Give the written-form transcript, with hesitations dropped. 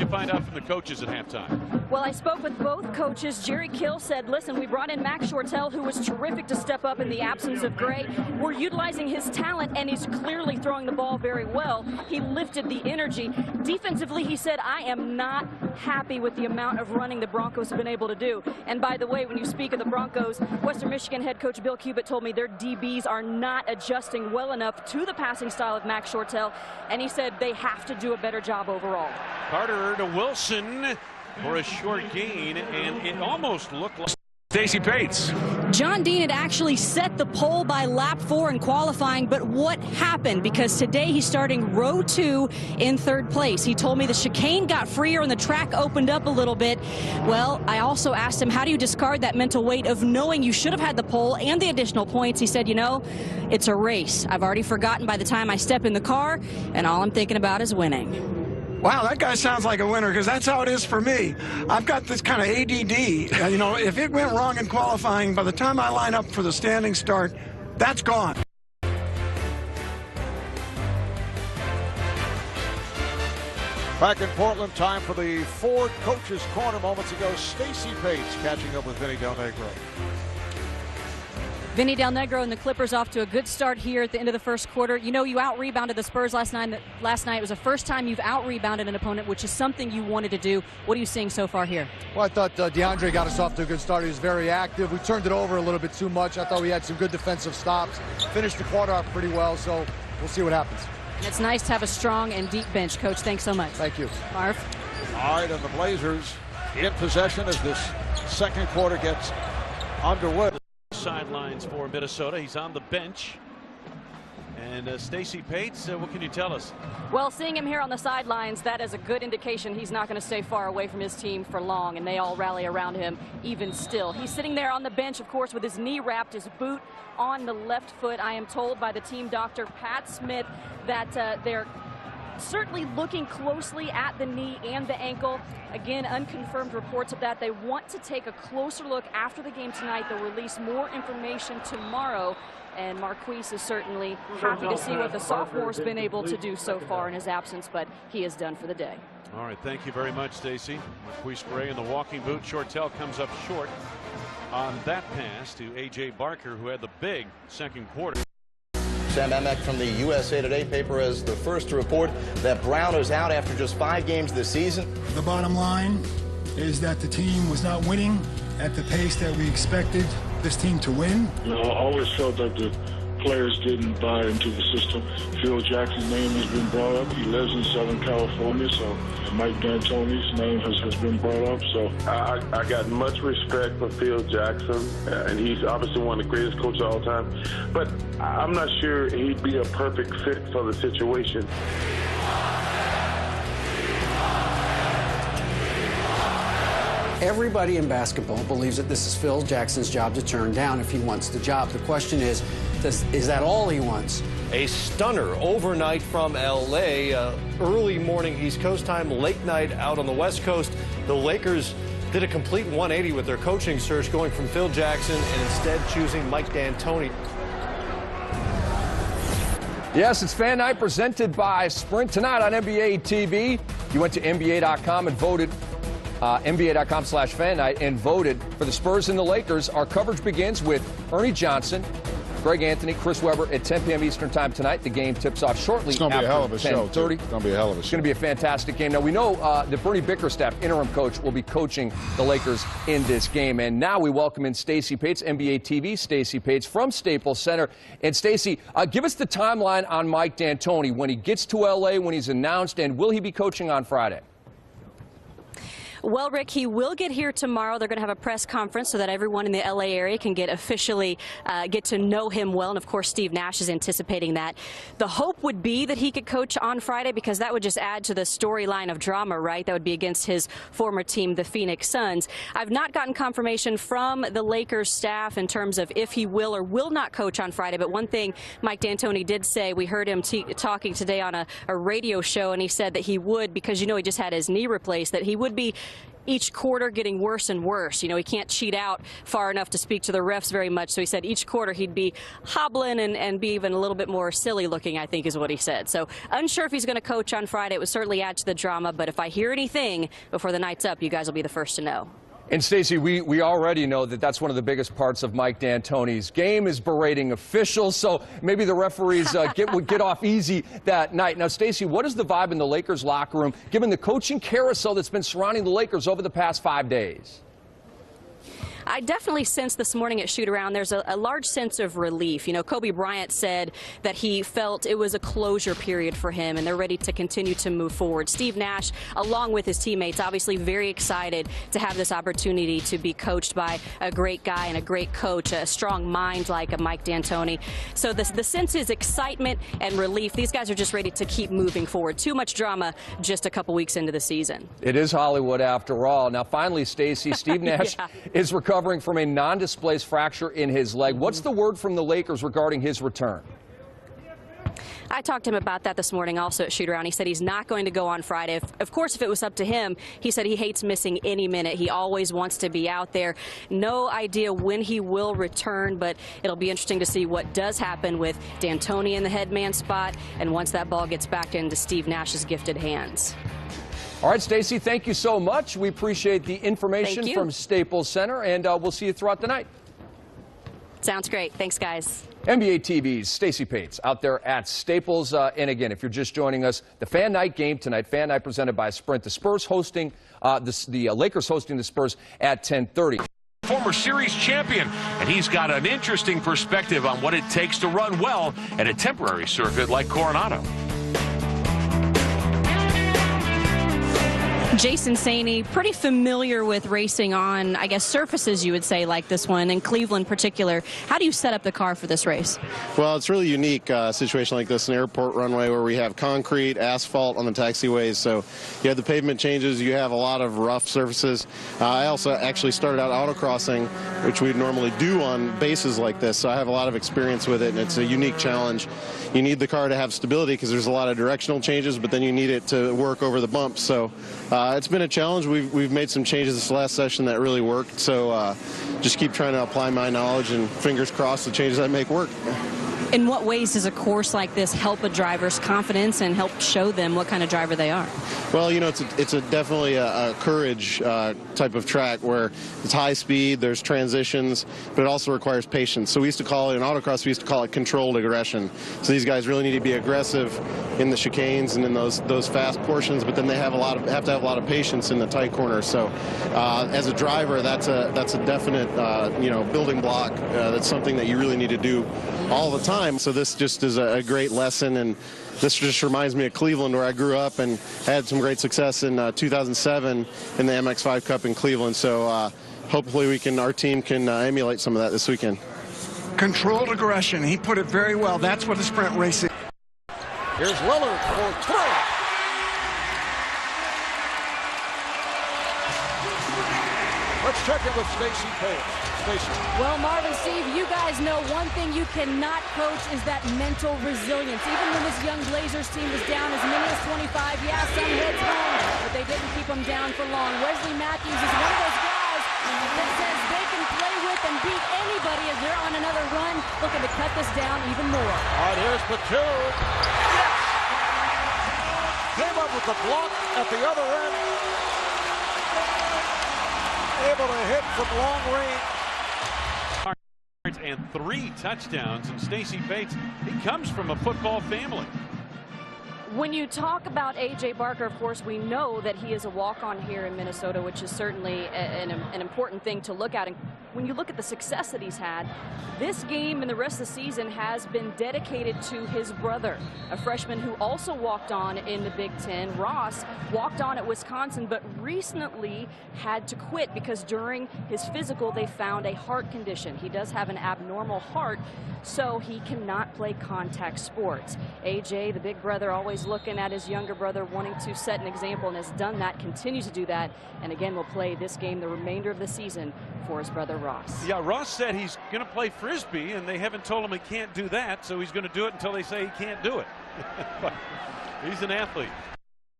find out from the coaches at halftime? Well, I spoke with both coaches. Jerry Kill said, listen, we brought in Max Shortell, who was terrific to step up in the absence of Gray. We're utilizing his talent, and he's clearly throwing the ball very well. He lifted the energy. Defensively, he said, I am not happy with the amount of running the Broncos have been able to do. And by the way, when you speak of the Broncos, Western Michigan head coach Bill Cubitt told me their DBs are not adjusting well enough to the passing style of Max Shortell, and he said they have to do a better job overall. Carter to Wilson for a short gain, and it almost looked like Stacy Paetz. John Dean had actually set the pole by lap 4 in qualifying, but what happened? Because today he's starting row 2 in 3rd place. He told me the chicane got freer and the track opened up a little bit. Well, I also asked him, how do you discard that mental weight of knowing you should have had the pole and the additional points? He said, you know, it's a race. I've already forgotten by the time I step in the car, and all I'm thinking about is winning. Wow, that guy sounds like a winner, because that's how it is for me. I've got this kind of ADD. You know, if it went wrong in qualifying, by the time I line up for the standing start, that's gone. Back in Portland, time for the Ford Coaches Corner. Moments ago, Stacy Paetz catching up with Vinny Del Negro. Vinny Del Negro and the Clippers off to a good start here at the end of the first quarter. You know, you out-rebounded the Spurs last night. It was the first time you've out-rebounded an opponent, which is something you wanted to do. What are you seeing so far here? Well, I thought DeAndre got us off to a good start. He was very active. We turned it over a little bit too much. I thought we had some good defensive stops. Finished the quarter off pretty well, so we'll see what happens. And it's nice to have a strong and deep bench, Coach. Thanks so much. Thank you. Marv. All right, and the Blazers in possession as this second quarter gets underway. Sidelines for Minnesota. He's on the bench. And Stacy Paetz, what can you tell us? Well, seeing him here on the sidelines, that is a good indication he's not going to stay far away from his team for long, and they all rally around him even still. He's sitting there on the bench, of course, with his knee wrapped, his boot on the left foot. I am told by the team doctor, Pat Smith, that they're certainly looking closely at the knee and the ankle. Again, unconfirmed reports of that. They want to take a closer look after the game tonight. They'll release more information tomorrow. And Marquise is certainly happy to see what the sophomore's been able to do so far in his absence, but he is done for the day. All right, thank you very much, Stacy. Marquise Gray in the walking boot. Shortell comes up short on that pass to A.J. Barker, who had the big second quarter. Sam Amick from the USA Today paper is the first to report that Brown is out after just 5 games this season. The bottom line is that the team was not winning at the pace that we expected this team to win. You know, I always felt that the players didn't buy into the system. Phil Jackson's name has been brought up. He lives in Southern California, so Mike D'Antoni's name has been brought up. So I got much respect for Phil Jackson, and he's obviously one of the greatest coaches of all time. But I'm not sure he'd be a perfect fit for the situation. Everybody in basketball believes that this is Phil Jackson's job to turn down if he wants the job. The question is that all he wants? A stunner overnight from L.A. Early morning East Coast time, late night out on the West Coast. The Lakers did a complete 180 with their coaching search, going from Phil Jackson and instead choosing Mike D'Antoni. Yes, it's Fan Night presented by Sprint tonight on NBA TV. You went to NBA.com and voted. NBA.com/fan night and voted for the Spurs and the Lakers. Our coverage begins with Ernie Johnson, Greg Anthony, Chris Webber at 10 p.m. Eastern time tonight. The game tips off shortly. It's going to be a hell of a show, too. It's going to be a hell of a show. It's going to be a fantastic game. Now, we know that Bernie Bickerstaff, interim coach, will be coaching the Lakers in this game. And now we welcome in Stacy Paetz, NBA TV, Stacy Paetz from Staples Center. And Stacy, give us the timeline on Mike D'Antoni when he gets to L.A., when he's announced, and will he be coaching on Friday? Well, Rick, he will get here tomorrow. They're going to have a press conference so that everyone in the L.A. area can get officially get to know him well. And, of course, Steve Nash is anticipating that. The hope would be that he could coach on Friday, because that would just add to the storyline of drama, right? That would be against his former team, the Phoenix Suns. I've not gotten confirmation from the Lakers staff in terms of if he will or will not coach on Friday. But one thing Mike D'Antoni did say, we heard him talking today on a radio show, and he said that he would, because, you know, he just had his knee replaced, that he would be each quarter getting worse and worse. You know, he can't cheat out far enough to speak to the refs very much. So he said each quarter he'd be hobbling and be even a little bit more silly looking, I think is what he said. So unsure if he's going to coach on Friday. It would certainly add to the drama. But if I hear anything before the night's up, you guys will be the first to know. And Stacy, we already know that that's one of the biggest parts of Mike D'Antoni's game is berating officials. So maybe the referees would get off easy that night. Now, Stacy, what is the vibe in the Lakers locker room, given the coaching carousel that's been surrounding the Lakers over the past 5 days? I definitely sense this morning at shoot-around there's a large sense of relief. You know, Kobe Bryant said that he felt it was a closure period for him and they're ready to continue to move forward. Steve Nash, along with his teammates, obviously very excited to have this opportunity to be coached by a great guy and a great coach, a strong mind like a Mike D'Antoni. So the sense is excitement and relief. These guys are just ready to keep moving forward. Too much drama just a couple weeks into the season. It is Hollywood after all. Now, finally, Stacy, Steve Nash is recovering from a non-displaced fracture in his leg. What's the word from the Lakers regarding his return? I talked to him about that this morning also at shoot-around. He said he's not going to go on Friday. Of course, if it was up to him, he said he hates missing any minute. He always wants to be out there. No idea when he will return, but it'll be interesting to see what does happen with D'Antoni in the head man spot and once that ball gets back into Steve Nash's gifted hands. All right, Stacy, thank you so much. We appreciate the information from Staples Center, and we'll see you throughout the night. Sounds great. Thanks, guys. NBA TV's Stacy Paetz out there at Staples. And again, if you're just joining us, the Fan Night game tonight, Fan Night presented by Sprint. The Spurs hosting, the Lakers hosting the Spurs at 10:30. Former series champion, and he's got an interesting perspective on what it takes to run well at a temporary circuit like Coronado. Jason Saney, pretty familiar with racing on, I guess, surfaces, you would say, like this one, in Cleveland in particular. How do you set up the car for this race? Well, it's really unique situation like this, an airport runway where we have concrete, asphalt on the taxiways. So you have the pavement changes, you have a lot of rough surfaces. I also actually started out autocrossing, which we'd normally do on bases like this. So I have a lot of experience with it, and it's a unique challenge. You need the car to have stability because there's a lot of directional changes, but then you need it to work over the bumps. So it's been a challenge. We've made some changes this last session that really worked. So just keep trying to apply my knowledge and fingers crossed the changes I make work. In what ways does a course like this help a driver's confidence and help show them what kind of driver they are? Well, you know, it's definitely a courage type of track where it's high speed, there's transitions, but it also requires patience. So we used to call it, in autocross, we used to call it controlled aggression. So these guys really need to be aggressive in the chicanes and in those fast portions, but then they have to have a lot of patience in the tight corners. So as a driver, that's a definite you know, building block. That's something that you really need to do all the time. So this just is a great lesson, and this just reminds me of Cleveland, where I grew up and had some great success in 2007 in the MX5 Cup in Cleveland. So hopefully our team can emulate some of that this weekend. Controlled aggression. He put it very well. That's what a sprint race is. Here's Lillard for three. Let's check in with Stacy Paetz. Stacy. Well, Marvin, Steve, you guys know one thing you cannot coach is that mental resilience. Even when this young Blazers team was down as many as 25, yeah, some heads home, but they didn't keep them down for long. Wesley Matthews is one of those guys that says they can play with and beat anybody as they're on another run, looking to cut this down even more. All right, here's Paetz. Yes! Came up with the block at the other end. Able to hit from long range. And 3 touchdowns, and Stacy Paetz, he comes from a football family. When you talk about A.J. Barker, of course, we know that he is a walk-on here in Minnesota, which is certainly an important thing to look at. And when you look at the success that he's had, this game and the rest of the season has been dedicated to his brother, a freshman who also walked on in the Big Ten. Ross walked on at Wisconsin, but recently had to quit because during his physical, they found a heart condition. He does have an abnormal heart, so he cannot play contact sports. A.J., the big brother, always looking at his younger brother, wanting to set an example, and has done that, continues to do that, and again will play this game the remainder of the season for his brother Ross. Yeah, Ross said he's going to play Frisbee, and they haven't told him he can't do that, so he's going to do it until they say he can't do it. But he's an athlete.